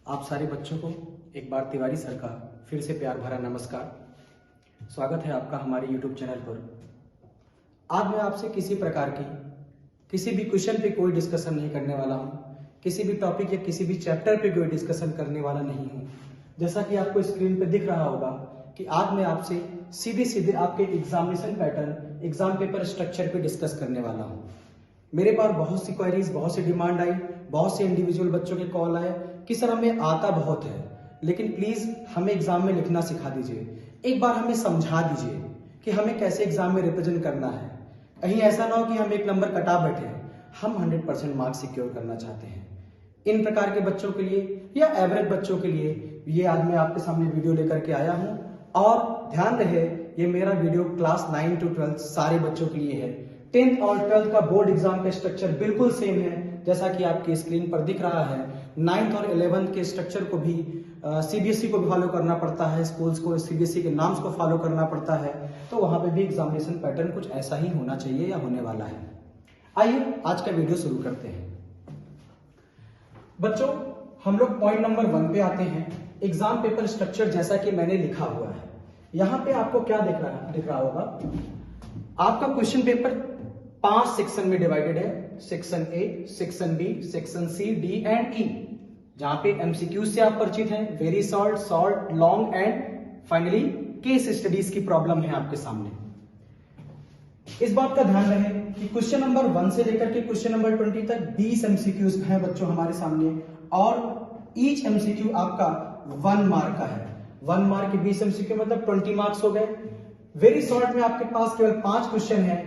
आप सारे बच्चों को एक बार तिवारी सर का फिर से प्यार भरा नमस्कार। स्वागत है आपका हमारे YouTube चैनल पर। आज मैं आपसे किसी प्रकार की किसी भी क्वेश्चन पे कोई डिस्कशन नहीं करने वाला हूँ, किसी भी टॉपिक या किसी भी चैप्टर पे कोई डिस्कशन करने वाला नहीं हूँ। जैसा कि आपको स्क्रीन पे दिख रहा होगा कि आज मैं आपसे सीधे सीधे आपके examination pattern, exam paper structure पे डिस्कस करने वाला हूँ। मेरे पास बहुत सी क्वेरीज, बहुत सी डिमांड आई, बहुत से इंडिविजुअल बच्चों के कॉल आए कि सर हमें आता बहुत है, लेकिन प्लीज हमें एग्जाम में लिखना सिखा दीजिए, एक बार हमें समझा दीजिए कि हमें कैसे एग्जाम में रिप्रेजेंट करना है। कहीं ऐसा ना हो कि हम एक नंबर कटा बैठे, हम 100% मार्क्स सिक्योर करना चाहते हैं। इन प्रकार के बच्चों के लिए या एवरेज बच्चों के लिए ये आज मैं आपके सामने वीडियो लेकर के आया हूँ। और ध्यान रहे, ये मेरा वीडियो क्लास 9 to 12 सारे बच्चों के लिए है। 10th और 12th का बोर्ड एग्जाम का स्ट्रक्चर बिल्कुल सेम है जैसा कि आपकी स्क्रीन पर दिख रहा है। 9th और 11th के स्ट्रक्चर को भी सीबीएसई को भी फॉलो करना पड़ता है, स्कूल्स को सीबीएसई के नाम्स को फॉलो करना पड़ता है, तो वहां पे भी एग्जामिनेशन पैटर्न कुछ ऐसा ही होना चाहिए या होने वाला है। आइए आज का वीडियो शुरू करते हैं। बच्चों, हम लोग पॉइंट नंबर 1 पे आते हैं। एग्जाम पेपर स्ट्रक्चर जैसा कि मैंने लिखा हुआ है, यहाँ पे आपको क्या दिख रहा होगा, आपका क्वेश्चन पेपर 5 सेक्शन में डिवाइडेड है। Section A, section B, section C, D and E, जहां पे एमसीक्यू से आप परिचित हैं, very short, short, long and finally case studies की प्रॉब्लम है आपके सामने। इस बात का ध्यान रहे कि क्वेश्चन नंबर 1 से लेकर के क्वेश्चन नंबर 20 तक 20 एमसीक्यूज हैं बच्चों हमारे सामने, और ईच एमसीक्यू आपका 1 मार्क का है। 1 मार्क के 20 एमसीक्यू मतलब 20 मार्क्स हो गए। वेरी शॉर्ट में आपके पास केवल 5 क्वेश्चन है,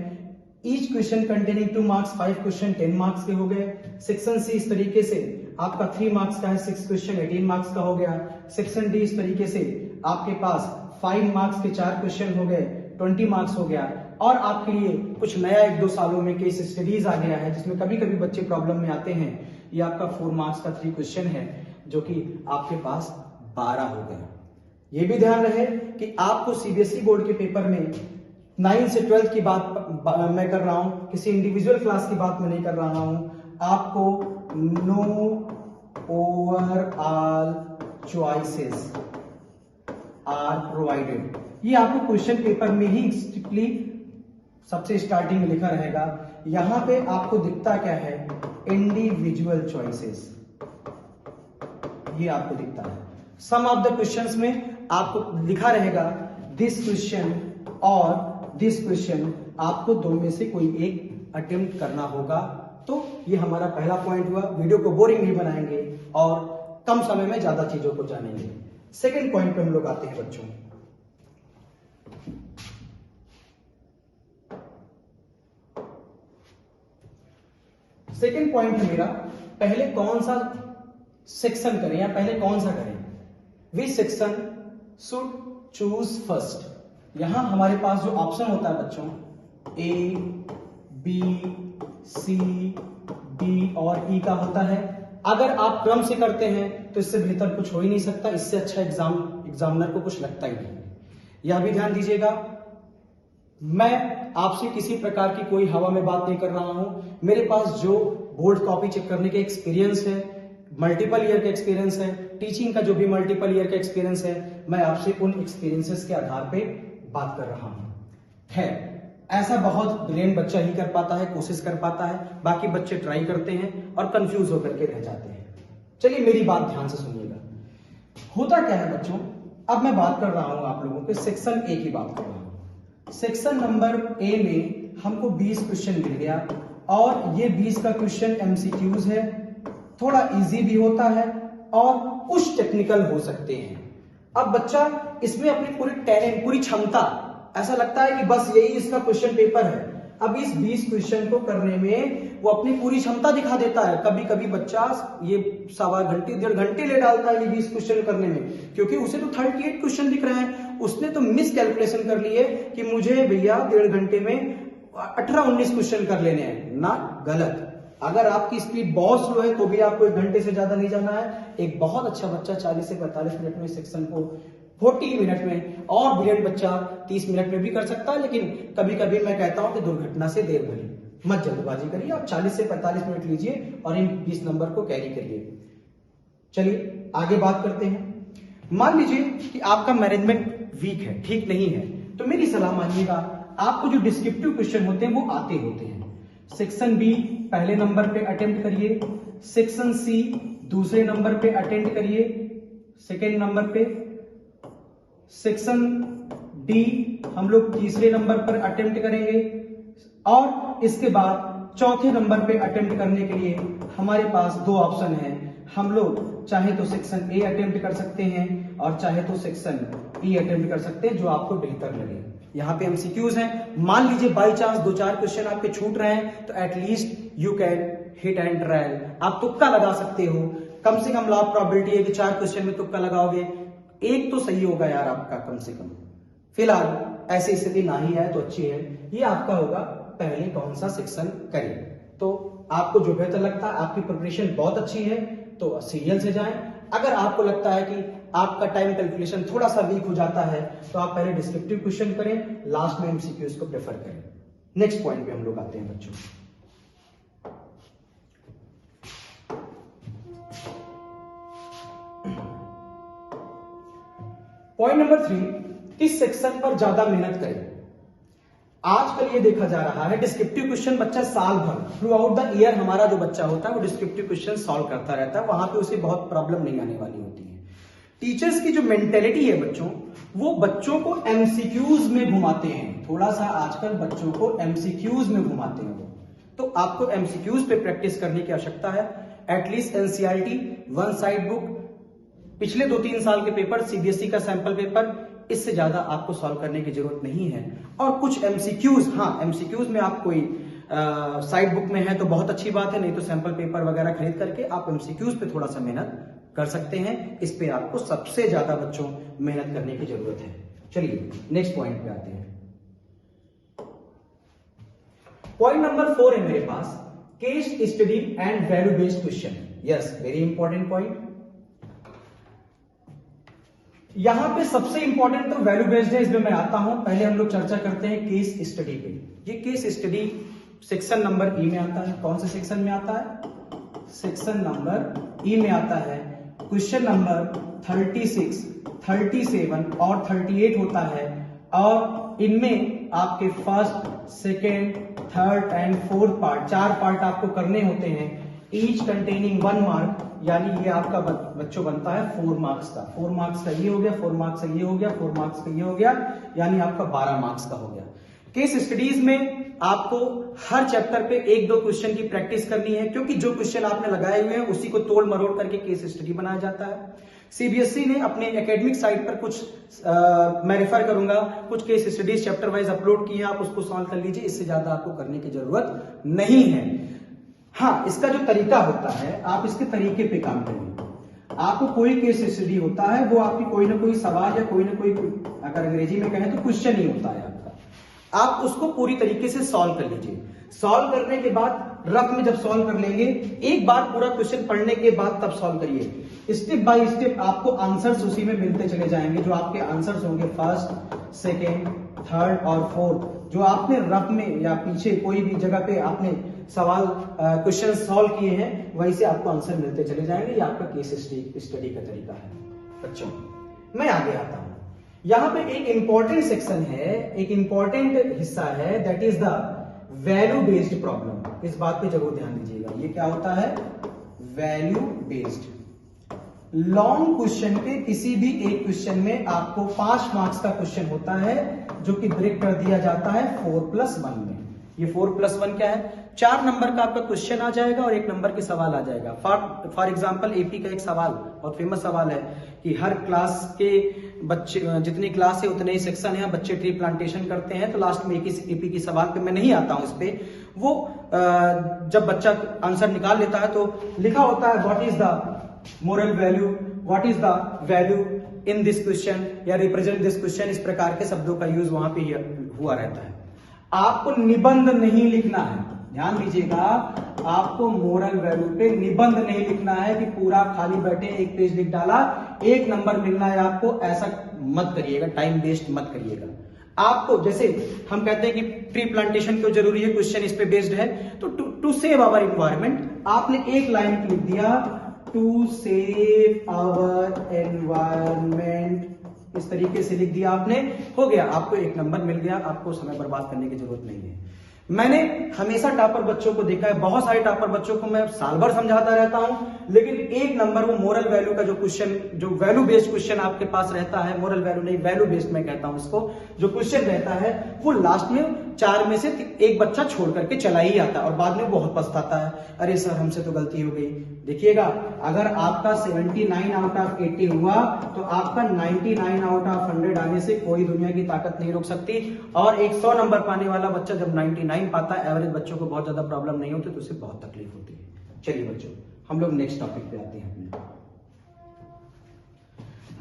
each question containing 2 marks, 5 question 10 marks के हो गए। सेक्शन सी इस तरीके से आपका 3 मार्क्स का है, 6 क्वेश्चन 18 मार्क्स का हो गया। सेक्शन डी इस तरीके से आपके पास 5 मार्क्स के 4 क्वेश्चन हो गए, 20 मार्क्स हो गया। और आपके लिए कुछ नया 1-2 सालों में केस स्टडीज आ गया है जिसमें कभी कभी बच्चे प्रॉब्लम में आते हैं। ये आपका 4 मार्क्स का 3 क्वेश्चन है जो कि आपके पास 12 हो गया। ये भी ध्यान रहे कि आपको सीबीएसई बोर्ड के पेपर में 9 से 12 की बात मैं कर रहा हूं, किसी इंडिविजुअल क्लास की बात मैं नहीं कर रहा हूं। आपको no overall choices are provided, ये आपको क्वेश्चन पेपर में ही स्ट्रिक्टली सबसे स्टार्टिंग में लिखा रहेगा। यहां पे आपको दिखता क्या है, इंडिविजुअल चॉइसेस, ये आपको दिखता है। सम ऑफ द क्वेश्चंस में आपको लिखा रहेगा दिस क्वेश्चन और दिस क्वेश्चन, आपको 2 में से कोई एक अटेम्प्ट करना होगा। तो ये हमारा पहला पॉइंट हुआ। वीडियो को बोरिंग नहीं बनाएंगे और कम समय में ज्यादा चीजों को जानेंगे। सेकंड पॉइंट पे हम लोग आते हैं बच्चों। सेकंड पॉइंट है मेरा, पहले कौन सा सेक्शन करें या पहले कौन सा करें, which section should choose first. यहां हमारे पास जो ऑप्शन होता है बच्चों, ए, बी, सी, डी और ई का होता है। अगर आप क्रम से करते हैं तो इससे बेहतर कुछ हो ही नहीं सकता, इससे अच्छा एग्जामिनर को कुछ लगता ही नहीं। यह भी ध्यान दीजिएगा, मैं आपसे किसी प्रकार की कोई हवा में बात नहीं कर रहा हूं। मेरे पास जो बोर्ड कॉपी चेक करने के एक्सपीरियंस है, मल्टीपल ईयर का एक्सपीरियंस है, टीचिंग का जो भी मल्टीपल ईयर का एक्सपीरियंस है, मैं आपसे उन एक्सपीरियंसेस के आधार पे बात कर रहा हूं। है ऐसा बहुत ब्रिलियंट बच्चा ही कर पाता है, कोशिश कर पाता है, बाकी बच्चे ट्राई करते हैं और कंफ्यूज होकर के रह जाते हैं। चलिए मेरी बात ध्यान से सुनिएगा। होता क्या है बच्चों, अब मैं बात कर रहा हूं आप लोगों के सेक्शन ए की बात कर रहा हूं। सेक्शन नंबर ए में हमको 20 क्वेश्चन मिल गया और ये 20 का क्वेश्चन एमसीक्यूज है। थोड़ा इजी भी होता है और कुछ टेक्निकल हो सकते हैं। अब बच्चा इसमें अपनी पूरी टैलेंट, पूरी क्षमता, ऐसा लगता है कि बस यही इसका क्वेश्चन पेपर है। अब इस 20 क्वेश्चन को करने में वो अपनी पूरी क्षमता दिखा देता है। कभी कभी बच्चा ये 1.25 घंटे 1.5 घंटे ले डालता है ये 20 क्वेश्चन करने में, क्योंकि उसे तो 38 क्वेश्चन दिख रहे हैं। उसने तो मिस कैलकुलेशन कर ली है कि मुझे भैया 1.5 घंटे में 18-19 क्वेश्चन कर लेने हैं ना। गलत। अगर आपकी स्पीड बहुत स्लो है तो भी आपको 1 घंटे से ज्यादा नहीं जाना है। एक बहुत अच्छा बच्चा 40 से 45 मिनट में सेक्शन को 40 मिनट में, और ब्रिलियंट बच्चा 30 मिनट में भी कर सकता है। लेकिन कभी कभी मैं कहता हूं कि दुर्घटना से देर भली, मत जल्दबाजी करिए। आप 40 से 45 मिनट लीजिए और इन 20 नंबर को कैरी करिए। चलिए आगे बात करते हैं। मान लीजिए कि आपका मैनेजमेंट वीक है, ठीक नहीं है, तो मेरी सलाह मानिएगा, आपको जो डिस्क्रिप्टिव क्वेश्चन होते हैं वो आते होते हैं। सेक्शन बी पहले नंबर पे अटेम्प्ट करिए, सेक्शन सी दूसरे नंबर पे अटेम्प्ट करिए, सेकेंड नंबर पे, सेक्शन डी हम लोग तीसरे नंबर पर अटेम्प्ट करेंगे, और इसके बाद चौथे नंबर पे अटेम्प्ट करने के लिए हमारे पास दो ऑप्शन है। हम लोग चाहे तो सेक्शन ए अटेम्प्ट कर सकते हैं और चाहे तो सेक्शन ई अटेम्प्ट कर सकते हैं, जो आपको बेहतर लगे। यहाँ पे एमसीक्यूज हैं, मान लीजिए बाई चांस 2-4 क्वेश्चन आपके छूट रहे हैं तो at least you can hit and trial, आप तुक्का लगा सकते हो। कम से कम लाभ प्रोबेबिलिटी है कि 4 क्वेश्चन में तुक्का लगाओगे, एक तो सही होगा यार आपका कम से कम। फिलहाल ऐसी स्थिति ना ही है तो अच्छी है। ये आपका होगा पहले कौन सा सेक्शन करें। तो आपको जो बेहतर लगता है, आपकी प्रिपरेशन बहुत अच्छी है तो सीरियल से जाएं। अगर आपको लगता है कि आपका टाइम कैलकुलेशन थोड़ा सा वीक हो जाता है तो आप पहले डिस्क्रिप्टिव क्वेश्चन करें, लास्ट में एमसीक्यूज को प्रेफर करें। नेक्स्ट पॉइंट पे हम लोग आते हैं बच्चों। पॉइंट नंबर 3, किस सेक्शन पर ज्यादा मेहनत करें। आजकल ये देखा जा रहा है डिस्क्रिप्टिव क्वेश्चन बच्चा साल भर थ्रू आउट द ईयर हमारा जो बच्चा होता है वो डिस्क्रिप्टिव क्वेश्चन सॉल्व करता रहता है, वहां पे उसे बहुत प्रॉब्लम नहीं आने वाली होती है। टीचर्स की जो मेंटेलिटी है बच्चों, वो बच्चों को एमसीक्यूज में घुमाते हैं, थोड़ा सा आजकल बच्चों को एमसीक्यूज में घुमाते हैं वो। तो आपको एमसीक्यूज पे प्रैक्टिस करने की आवश्यकता है। At least NCERT one side book, पिछले 2-3 साल के पेपर, सीबीएसई का सैंपल पेपर, इससे ज्यादा आपको सॉल्व करने की जरूरत नहीं है। और कुछ एमसीक्यूज, हाँ एमसीक्यूज में आप कोई साइड बुक में है तो बहुत अच्छी बात है, नहीं तो सैंपल पेपर वगैरह खरीद करके आप एमसीक्यूज पे थोड़ा सा मेहनत कर सकते हैं। इस पे आपको सबसे ज्यादा बच्चों मेहनत करने की जरूरत है। चलिए नेक्स्ट पॉइंट पे आते हैं। पॉइंट नंबर 4 है मेरे पास, case study and value based question. Yes, very important point. यहां पे सबसे इंपॉर्टेंट तो वैल्यू बेस्ड है, इसमें मैं आता हूं। पहले हम लोग चर्चा करते हैं केस स्टडी पे। ये केस स्टडी सेक्शन नंबर ई में आता है। कौन से सेक्शन में आता है? सेक्शन नंबर ई में आता है। क्वेश्चन नंबर 36, 37 और 38 होता है, और इनमें आपके first, second, third and fourth part, 4 part आपको करने होते हैं। ईच कंटेनिंग 1 मार्क, यानी ये आपका बच्चों बनता है 4 मार्क्स का। 4 मार्क्स का ये हो गया, 4 मार्क्स का ये हो गया, 4 मार्क्स का ये हो गया, यानी आपका 12 मार्क्स का हो गया। केस स्टडीज में आपको हर चैप्टर पे 1-2 क्वेश्चन की प्रैक्टिस करनी है, क्योंकि जो क्वेश्चन आपने लगाए हुए हैं उसी को तोड़ मरोड़ करके केस स्टडी बनाया जाता है। सीबीएसई ने अपने एकेडमिक साइट पर कुछ मैं रेफर करूंगा, कुछ case studies chapter wise upload किए हैं, आप उसको सॉल्व कर लीजिए। इससे ज्यादा आपको करने की जरूरत नहीं है। हाँ, इसका जो तरीका होता है, आप इसके तरीके पे काम करेंगे। आपको कोई केस स्टडी होता है, वो आपकी कोई ना कोई सवाल या कोई ना कोई, अगर अंग्रेजी में कहें तो क्वेश्चन ही होता है आपका। आप उसको पूरी तरीके से सॉल्व कर लीजिए। सॉल्व करने के बाद रफ में जब सॉल्व कर लेंगे, एक बार पूरा क्वेश्चन पढ़ने के बाद तब सॉल्व करिए। स्टेप बाय स्टेप आपको आंसर्स उसी में मिलते चले जाएंगे। जो आपके आंसर्स होंगे फर्स्ट, सेकेंड, थर्ड और फोर्थ, जो आपने रफ में या पीछे कोई भी जगह पे आपने सवाल क्वेश्चन सॉल्व किए हैं, वहीं से आपको आंसर मिलते चले जाएंगे। ये आपका केस स्टडी का तरीका है। बच्चों, मैं आगे आता हूं। यहां पे एक इंपॉर्टेंट सेक्शन है, एक इंपॉर्टेंट हिस्सा है, that is the value based problem. इस बात पे जरूर ध्यान दीजिएगा। ये क्या होता है? Value based. लॉन्ग क्वेश्चन पे किसी भी एक क्वेश्चन में आपको 5 मार्क्स का क्वेश्चन होता है, जो कि ब्रेक कर दिया जाता है 4+1 में। ये 4+1 क्या है? 4 नंबर का आपका क्वेश्चन आ जाएगा और 1 नंबर के सवाल आ जाएगा। फॉर एग्जाम्पल एपी का एक सवाल, बहुत फेमस सवाल है कि हर क्लास के बच्चे, जितनी क्लास है उतने ही सेक्शन है, बच्चे ट्री प्लांटेशन करते हैं। तो लास्ट में एपी की सवाल पे मैं नहीं आता हूं। इस पे वो जब बच्चा आंसर निकाल लेता है तो लिखा होता है what is the moral value, what is the value in this question या रिप्रेजेंट दिस क्वेश्चन। इस प्रकार के शब्दों का यूज वहां पे हुआ रहता है। आपको निबंध नहीं लिखना है, ध्यान दीजिएगा। आपको मोरल वैल्यू पे निबंध नहीं लिखना है कि पूरा खाली बैठे 1 पेज लिख डाला, 1 नंबर मिलना है आपको, ऐसा मत करिएगा, टाइम वेस्ट मत करिएगा। आपको जैसे हम कहते हैं कि ट्री प्लांटेशन क्यों जरूरी है, क्वेश्चन इस पे बेस्ड है, तो टू सेव आवर इन्वायरमेंट आपने 1 लाइन लिख दिया, टू सेव आवर एनवायरमेंट। इस तरीके से लिख दिया आपने, हो गया, आपको 1 नंबर मिल गया, आपको समय बर्बाद करने की जरूरत नहीं है। मैंने हमेशा टॉपर बच्चों को देखा है, बहुत सारे टॉपर बच्चों को मैं साल भर समझाता रहता हूं, लेकिन 1 नंबर वो मोरल वैल्यू का जो क्वेश्चन, जो वैल्यू बेस्ड क्वेश्चन आपके पास रहता है, मोरल वैल्यू नहीं, वैल्यू बेस्ड मैं कहता हूं इसको, जो क्वेश्चन रहता है वो लास्ट में 4 में से 1 बच्चा छोड़ करके चला ही आता है और बाद में बहुत पछताता है, अरे सर हमसे तो गलती हो गई। देखिएगा, अगर आपका 79 आउट ऑफ 80 हुआ तो आपका 99 आउट ऑफ 100 आने से कोई दुनिया की ताकत नहीं रोक सकती। और 100 नंबर पाने वाला बच्चा जब 99 पाता है, एवरेज बच्चों को बहुत ज्यादा प्रॉब्लम नहीं होती, तो उसे बहुत तकलीफ होती है। चलिए बच्चों, हम लोग नेक्स्ट टॉपिक पे आते हैं।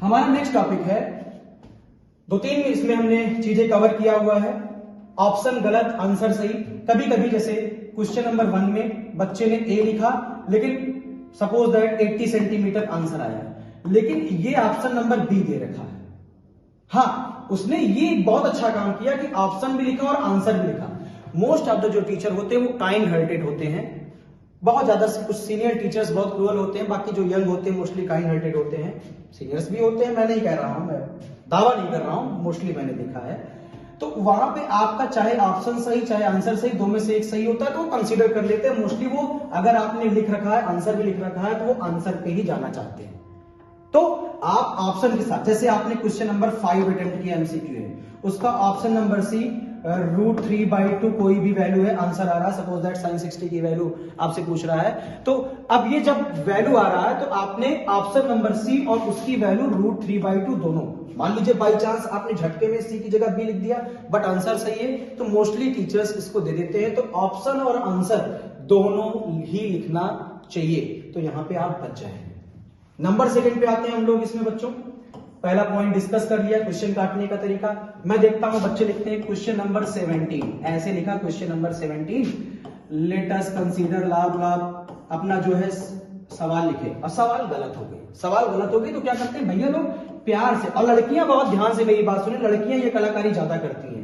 हमारा नेक्स्ट टॉपिक है, 2-3 इसमें हमने चीजें कवर किया हुआ है। ऑप्शन गलत, आंसर सही। कभी कभी जैसे क्वेश्चन नंबर 1 में बच्चे ने ए लिखा, लेकिन सपोज दैट 80 सेंटीमीटर आंसर आया, लेकिन ये ऑप्शन नंबर बी दे रखा है। हाँ, उसने ये बहुत अच्छा काम किया कि ऑप्शन भी लिखा और आंसर भी लिखा। मोस्ट ऑफ द जो टीचर होते हैं वो काइंड हार्टेड होते हैं, बहुत ज्यादा कुछ सीनियर टीचर्स बहुत क्रूअल होते हैं, बाकी जो यंग होते हैं मोस्टली काइंड हार्टेड होते हैं। सीनियर्स भी होते हैं, मैं नहीं कह रहा हूं, मैं दावा नहीं कर रहा हूं, मोस्टली मैंने देखा है। तो वहां पे आपका चाहे ऑप्शन सही चाहे आंसर सही, 2 में से 1 सही होता है तो वो कंसीडर कर लेते हैं मोस्टली। वो अगर आपने लिख रखा है, आंसर भी लिख रखा है, तो वो आंसर पे ही जाना चाहते हैं। तो आप ऑप्शन के साथ, जैसे आपने क्वेश्चन नंबर 5 अटेम्प्ट किया, एमसीक्यू है, उसका ऑप्शन नंबर सी √3/2 कोई भी वैल्यू है, आंसर आ रहा है, सपोज दैट sin 60 की वैल्यू आपसे पूछ रहा है। तो अब ये जब वैल्यू आ रहा है तो आपने ऑप्शन नंबर सी और उसकी वैल्यू √3/2 दोनों, मान लीजिए बाई चांस आपने झटके में सी की जगह बी लिख दिया बट आंसर सही है, तो मोस्टली टीचर्स इसको दे देते हैं। तो ऑप्शन और आंसर दोनों ही लिखना चाहिए, तो यहां पे आप बच जाएंगे। नंबर 2 पे आते हैं हम लोग इसमें बच्चों। पहला पॉइंट डिस्कस कर लिया, क्वेश्चन काटने का तरीका। मैं देखता हूं बच्चे लिखते हैं क्वेश्चन नंबर 17, ऐसे लिखा question number 17, let us consider लाभ अपना जो है सवाल लिखे, और सवाल गलत हो गई। सवाल गलत हो गई तो क्या करते हैं भैया लोग प्यार से, और लड़कियां बहुत ध्यान से मेरी बात सुने, लड़कियां ये कलाकारी ज्यादा करती हैं,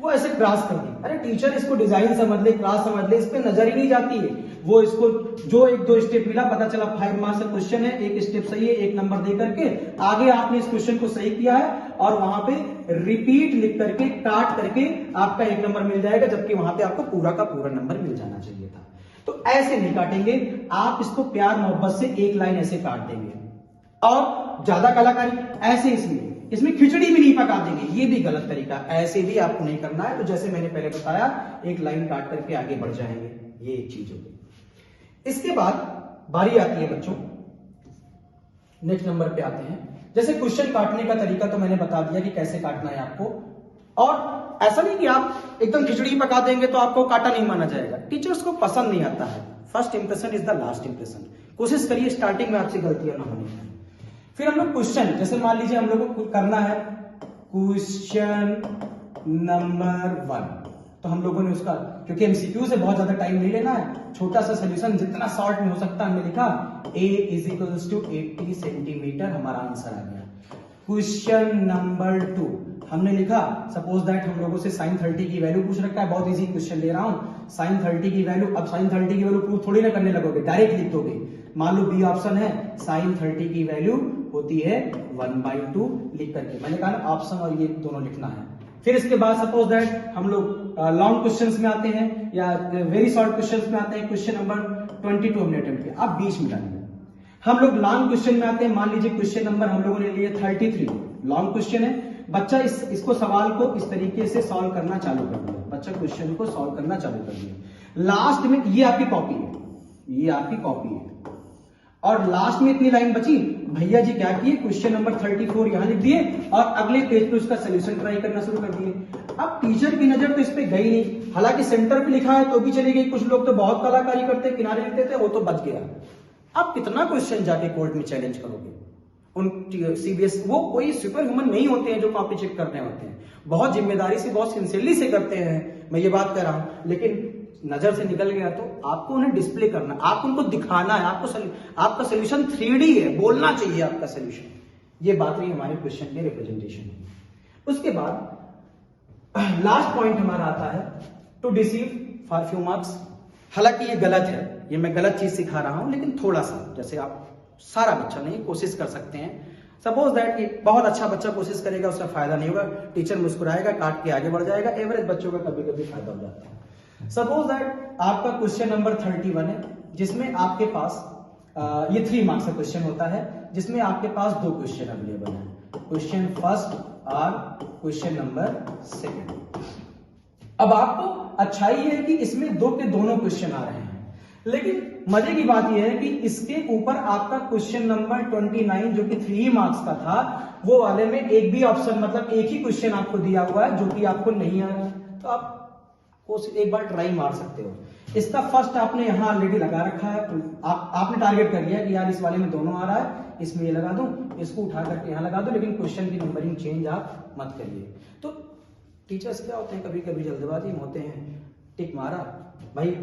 वो ऐसे क्रॉस कर दी, अरे टीचर इसको डिजाइन समझ ले, क्रॉस समझ ले, इस पे नजर ही नहीं जाती है। वो इसको जो 1-2 स्टेप मिला, पता चला 5 मार्क्स का क्वेश्चन है, 1 स्टेप सही है, 1 नंबर दे करके आगे आपने इस क्वेश्चन को सही किया है और वहां पे रिपीट लिख करके काट करके आपका 1 नंबर मिल जाएगा, जबकि वहां पे आपको पूरा का पूरा नंबर मिल जाना चाहिए था। तो ऐसे नहीं काटेंगे आप, इसको प्यार मोहब्बत से 1 लाइन ऐसे काट देंगे। और ज्यादा कलाकारी ऐसे, इसमें खिचड़ी भी नहीं पका देंगे, ये भी गलत तरीका, ऐसे भी आपको नहीं करना है। तो जैसे मैंने पहले बताया, 1 लाइन काट करके आगे बढ़ जाएंगे, ये एक चीज होगी। इसके बाद बारी आती है बच्चों, नेक्स्ट नंबर पे आते हैं। जैसे क्वेश्चन काटने का तरीका तो मैंने बता दिया कि कैसे काटना है आपको, और ऐसा नहीं कि आप एकदम खिचड़ी पका देंगे तो आपको काटा नहीं माना जाएगा। टीचर्स को पसंद नहीं आता है, first impression is the last impression. कोशिश करिए स्टार्टिंग में आपसे गलतियां ना होने। फिर हम लोग क्वेश्चन, जैसे मान लीजिए हम लोग को करना है क्वेश्चन नंबर 1, तो हम लोगों ने उसका, क्योंकि एमसीक्यू से बहुत ज्यादा टाइम नहीं लेना है, छोटा सा सोल्यूशन जितना शॉर्ट में हो सकता है, हमने लिखा a = 80 सेंटीमीटर, हमारा आंसर आ गया। क्वेश्चन नंबर 2 हमने लिखा, सपोज दैट हम लोगों से sin 30 की वैल्यू पूछ रखा है, बहुत इजी क्वेश्चन ले रहा हूं, sin 30 की वैल्यू, अब sin 30 की वैल्यू प्रूव थोड़ी ना करने लगोगे, डायरेक्ट लिख दोगे। मान लो बी ऑप्शन है, sin 30 की वैल्यू होती है 1/2 लिख करके, मैंने कहा ऑप्शन और ये दोनों लिखना है। फिर इसके बाद सपोज दैट हम लोग लॉन्ग क्वेश्चंस में आते हैं या वेरी शॉर्ट क्वेश्चंस में आते हैं। क्वेश्चन नंबर 22 हमने अटेम्प्ट किया, आप बीच में डालिए। हम लोग लॉन्ग क्वेश्चन में आते हैं, मान लीजिए क्वेश्चन नंबर हम लोगों ने लिए 33, लॉन्ग क्वेश्चन है। बच्चा इसको सवाल को इस तरीके से सॉल्व करना चालू कर दिया, बच्चा क्वेश्चन को सॉल्व करना चालू कर दिया। लास्ट में ये आपकी कॉपी है, ये आपकी कॉपी है, और लास्ट में इतनी लाइन बची, भैया जी क्या किए, क्वेश्चन नंबर 34 यहां लिख दिए और अगले पेज पे उसका सोल्यूशन ट्राई करना शुरू कर दिए। अब टीचर की नजर तो इस पे गई नहीं, हालांकि सेंटर पे लिखा है तो भी चली गई। कुछ लोग तो बहुत कलाकारी करते, किनारे लिखते थे, वो तो बच गया। अब कितना क्वेश्चन जाके कोर्ट में चैलेंज करोगे? उन सीबीएस, वो कोई सुपर ह्यूमन नहीं होते हैं जो कॉपी चेक करने होते हैं, बहुत जिम्मेदारी से, बहुत सिंसियरली से करते हैं, मैं ये बात कर रहा हूं। लेकिन नजर से निकल गया तो आपको उन्हें डिस्प्ले करना, आपको उनको दिखाना है, आपका सोल्यूशन 3D है, बोलना चाहिए आपका सोल्यूशन। ये बात रही हमारे क्वेश्चन के रिप्रेजेंटेशन में। उसके बाद लास्ट पॉइंट हमारा आता है to deceive for few marks. हालांकि ये गलत है, ये मैं गलत चीज सिखा रहा हूं, लेकिन थोड़ा सा, जैसे आप सारा बच्चा नहीं, कोशिश कर सकते हैं। सपोज दैट कि बहुत अच्छा बच्चा कोशिश करेगा, उसका फायदा नहीं होगा, टीचर मुस्कुराएगा, काट के आगे बढ़ जाएगा, एवरेज बच्चों का कभी कभी फायदा हो जाता है। सपोज दैट आपका क्वेश्चन नंबर 31 है, जिसमें आपके पास ये 3 मार्क्स का क्वेश्चन होता है, जिसमें आपके पास 2 क्वेश्चन अवेलेबल है, क्वेश्चन फर्स्ट और क्वेश्चन नंबर 2। अब आपको अच्छाई है कि इसमें 2 के दोनों क्वेश्चन आ रहे हैं, लेकिन मजे की बात यह है कि इसके ऊपर आपका क्वेश्चन नंबर 29 जो कि 3 मार्क्स का था, वो वाले में एक भी ऑप्शन, मतलब एक ही क्वेश्चन आपको दिया हुआ है जो कि आपको नहीं आ रहा है, तो आप एक बार ट्राई मार सकते हो। इसका फर्स्ट आपने यहां ऑलरेडी लगा रखा है, आपने टारगेट कर लिया कि यार इस वाले में दोनों आ रहा है, इसमें ये लगा दूं, इसको उठा करके यहां लगा दूं, लेकिन क्वेश्चन की नंबरिंग चेंज आप मत करिए। तो टीचर्स क्या होते हैं, कभी कभी जल्दबाजी में होते हैं, टिक मारा भाई,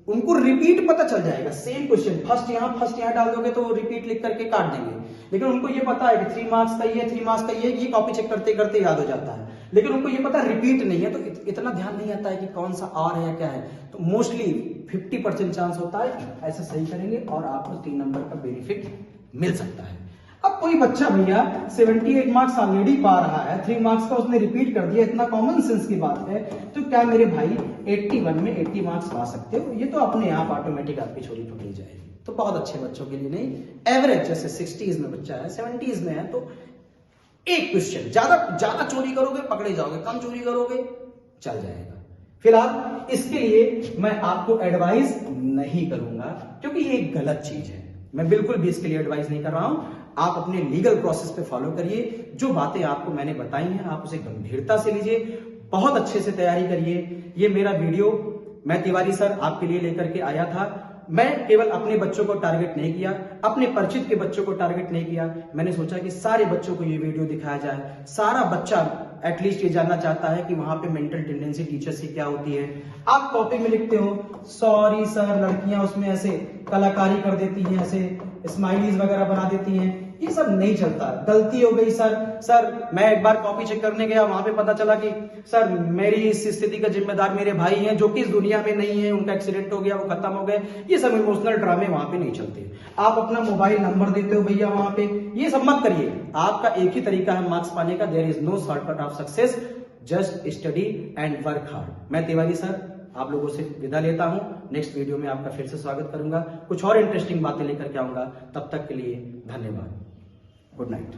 उनको रिपीट पता चल जाएगा, सेम क्वेश्चन फर्स्ट यहां डाल दोगे तो रिपीट लिख करके काट देंगे, लेकिन उनको ये पता है कि 3 मार्क्स का ये 3 मार्क्स का ये कॉपी चेक करते करते याद हो जाता है, लेकिन उनको ये पता रिपीट नहीं है, तो इतना ध्यान नहीं आता है कि कौन सा और है या क्या है। तो मोस्टली 50% चांस होता है ऐसे सही करेंगे और आपको 3 नंबर का बेनिफिट मिल सकता है। अब कोई बच्चा भैया 78 मार्क्स ऑलरेडी पा रहा है, 3 मार्क्स का उसने रिपीट कर दिया, इतना कॉमन सेंस की बात है, तो क्या मेरे भाई 81 में 80 मार्क्स पा सकते हो? ये तो अपने आप ऑटोमेटिक आपकी छोरी पकड़ी जाएगी। तो बहुत अच्छे बच्चों के लिए नहीं, एवरेज जैसे 60s में बच्चा है, 70s में है, तो एक क्वेश्चन, ज्यादा चोरी करोगे पकड़े जाओगे, कम चोरी करोगे चल जाएगा। फिलहाल इसके लिए मैं आपको एडवाइस नहीं करूंगा, क्योंकि ये एक गलत चीज है। मैं बिल्कुल भी इसके लिए एडवाइस नहीं कर रहा हूं। आप अपने लीगल प्रोसेस पे फॉलो करिए, जो बातें आपको मैंने बताई हैं आप उसे गंभीरता से लीजिए, बहुत अच्छे से तैयारी करिए। ये मेरा वीडियो मैं तिवारी सर आपके लिए लेकर के आया था। मैं केवल अपने बच्चों को टारगेट नहीं किया, अपने परिचित के बच्चों को टारगेट नहीं किया, मैंने सोचा कि सारे बच्चों को ये वीडियो दिखाया जाए। सारा बच्चा एटलीस्ट ये जानना चाहता है कि वहां पे मेंटल टेंडेंसी टीचर्स की क्या होती है। आप कॉपी में लिखते हो सॉरी सर, लड़कियां उसमें ऐसे कलाकारी कर देती हैं, ऐसे स्माइलीज वगैरह बना देती हैं, ये सब नहीं चलता। गलती हो गई सर मैं एक बार कॉपी चेक करने गया, वहां पे पता चला कि सर मेरी इस स्थिति का जिम्मेदार मेरे भाई हैं जो कि इस दुनिया में नहीं है, उनका एक्सीडेंट हो गया, वो खत्म हो गए। ये सब इमोशनल ड्रामे वहां पे नहीं चलते। आप अपना मोबाइल नंबर देते हो भैया वहां पे, ये सब मत करिए। आपका एक ही तरीका है मार्क्स पाने का, there is no shortcut of success, just study and work hard. मैं तिवारी सर आप लोगों से विदा लेता हूं। नेक्स्ट वीडियो में आपका फिर से स्वागत करूंगा, कुछ और इंटरेस्टिंग बातें लेकर के आऊंगा। तब तक के लिए धन्यवाद, गुड नाइट।